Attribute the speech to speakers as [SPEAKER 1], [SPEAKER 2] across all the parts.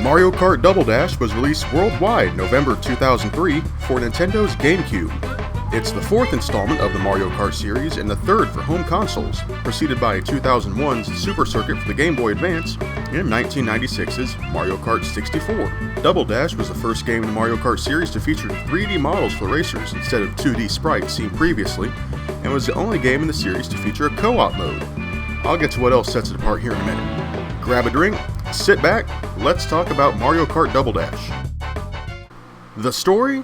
[SPEAKER 1] Mario Kart Double Dash was released worldwide November 2003 for Nintendo's GameCube. It's the fourth installment of the Mario Kart series and the third for home consoles, preceded by 2001's Super Circuit for the Game Boy Advance and 1996's Mario Kart 64. Double Dash was the first game in the Mario Kart series to feature 3D models for racers instead of 2D sprites seen previously, and was the only game in the series to feature a co-op mode. I'll get to what else sets it apart here in a minute. Grab a drink, sit back, let's talk about Mario Kart Double Dash. The story?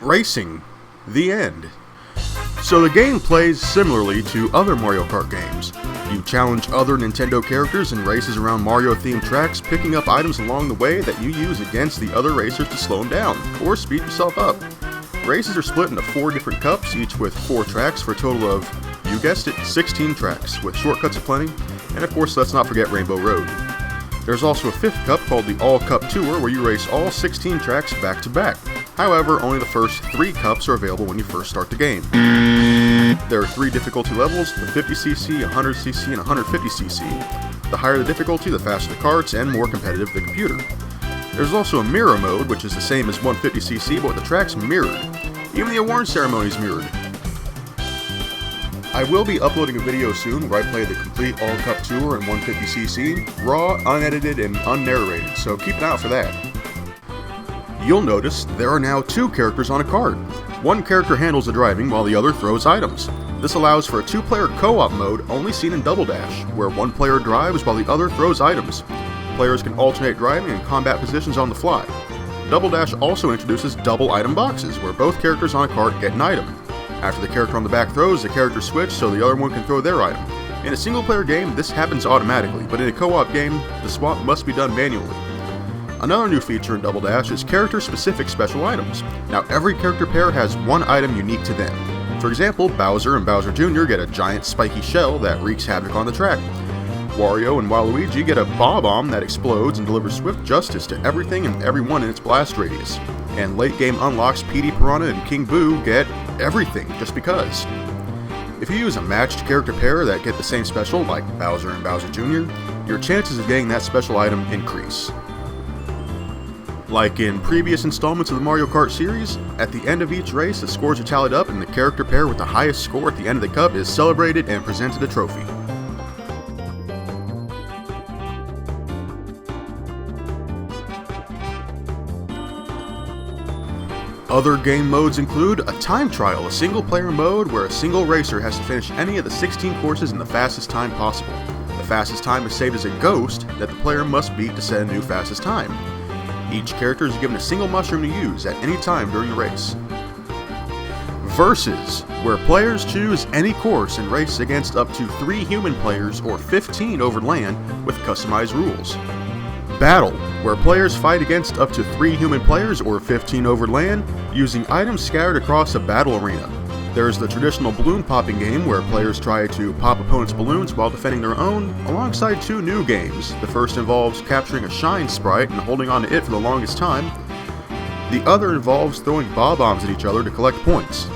[SPEAKER 1] Racing. The end. So the game plays similarly to other Mario Kart games. You challenge other Nintendo characters in races around Mario-themed tracks, picking up items along the way that you use against the other racers to slow them down, or speed yourself up. Races are split into 4 different cups, each with 4 tracks for a total of, you guessed it, 16 tracks, with shortcuts aplenty, and of course let's not forget Rainbow Road. There's also a 5th cup called the All Cup Tour where you race all 16 tracks back to back. However, only the first 3 cups are available when you first start the game. There are 3 difficulty levels, the 50cc, 100cc, and 150cc. The higher the difficulty, the faster the karts, and more competitive the computer. There's also a mirror mode, which is the same as 150cc, but with the tracks mirrored. Even the award ceremony is mirrored. I will be uploading a video soon where I play the complete All Cup Tour in 150cc, raw, unedited, and unnarrated, so keep an eye out for that. You'll notice there are now 2 characters on a kart. One character handles the driving while the other throws items. This allows for a 2-player co-op mode only seen in Double Dash, where one player drives while the other throws items. Players can alternate driving and combat positions on the fly. Double Dash also introduces double item boxes, where both characters on a kart get an item. After the character on the back throws, the characters switch so the other one can throw their item. In a single-player game, this happens automatically, but in a co-op game, the swap must be done manually. Another new feature in Double Dash is character-specific special items. Now every character pair has one item unique to them. For example, Bowser and Bowser Jr. get a giant spiky shell that wreaks havoc on the track. Wario and Waluigi get a Bob-omb that explodes and delivers swift justice to everything and everyone in its blast radius. And late game unlocks Petey Piranha and King Boo get everything, just because. If you use a matched character pair that get the same special, like Bowser and Bowser Jr., your chances of getting that special item increase. Like in previous installments of the Mario Kart series, at the end of each race the scores are tallied up and the character pair with the highest score at the end of the cup is celebrated and presented a trophy. Other game modes include a time trial, a single-player mode where a single racer has to finish any of the 16 courses in the fastest time possible. The fastest time is saved as a ghost that the player must beat to set a new fastest time. Each character is given a single mushroom to use at any time during the race. Versus, where players choose any course and race against up to 3 human players or 15 over land with customized rules. Battle, where players fight against up to 3 human players or 15 over land, using items scattered across a battle arena. There's the traditional balloon popping game, where players try to pop opponents' balloons while defending their own, alongside 2 new games. The first involves capturing a shine sprite and holding on to it for the longest time. The other involves throwing bob-ombs at each other to collect points.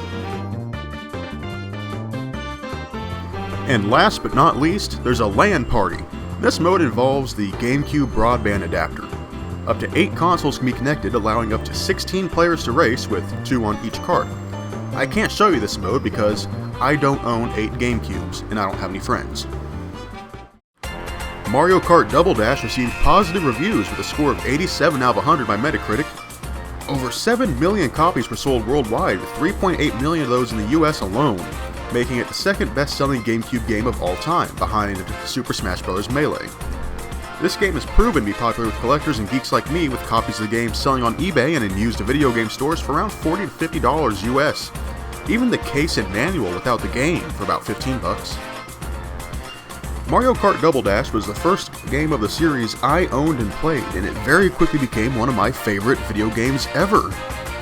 [SPEAKER 1] And last but not least, there's a LAN party. This mode involves the GameCube broadband adapter. Up to 8 consoles can be connected, allowing up to 16 players to race with 2 on each kart. I can't show you this mode because I don't own 8 GameCubes and I don't have any friends. Mario Kart Double Dash received positive reviews with a score of 87 out of 100 by Metacritic. Over 7 million copies were sold worldwide, with 3.8 million of those in the US alone, making it the second best-selling GameCube game of all time, behind Super Smash Bros. Melee. This game has proven to be popular with collectors and geeks like me, with copies of the game selling on eBay and in used video game stores for around $40 to $50 US. Even the case and manual without the game for about 15 bucks. Mario Kart Double Dash was the first game of the series I owned and played, and it very quickly became one of my favorite video games ever.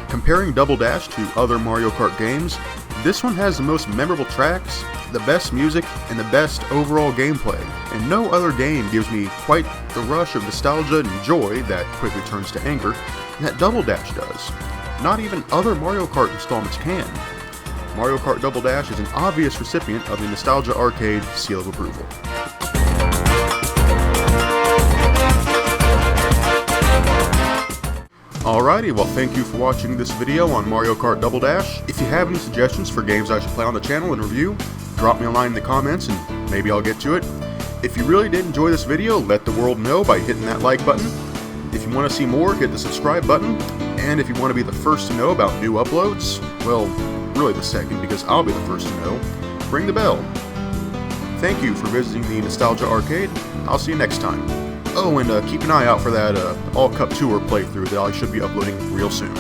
[SPEAKER 1] Comparing Double Dash to other Mario Kart games, this one has the most memorable tracks, the best music, and the best overall gameplay, and no other game gives me quite the rush of nostalgia and joy that quickly turns to anger that Double Dash does. Not even other Mario Kart installments can. Mario Kart Double Dash is an obvious recipient of the NostalgiArcade seal of approval. Alrighty, well thank you for watching this video on Mario Kart Double Dash. If you have any suggestions for games I should play on the channel and review, drop me a line in the comments and maybe I'll get to it. If you really did enjoy this video, let the world know by hitting that like button. If you want to see more, hit the subscribe button. And if you want to be the first to know about new uploads, well, really the second because I'll be the first to know, ring the bell. Thank you for visiting the Nostalgia Arcade. I'll see you next time. Oh, and keep an eye out for that All Cup Tour playthrough that I should be uploading real soon.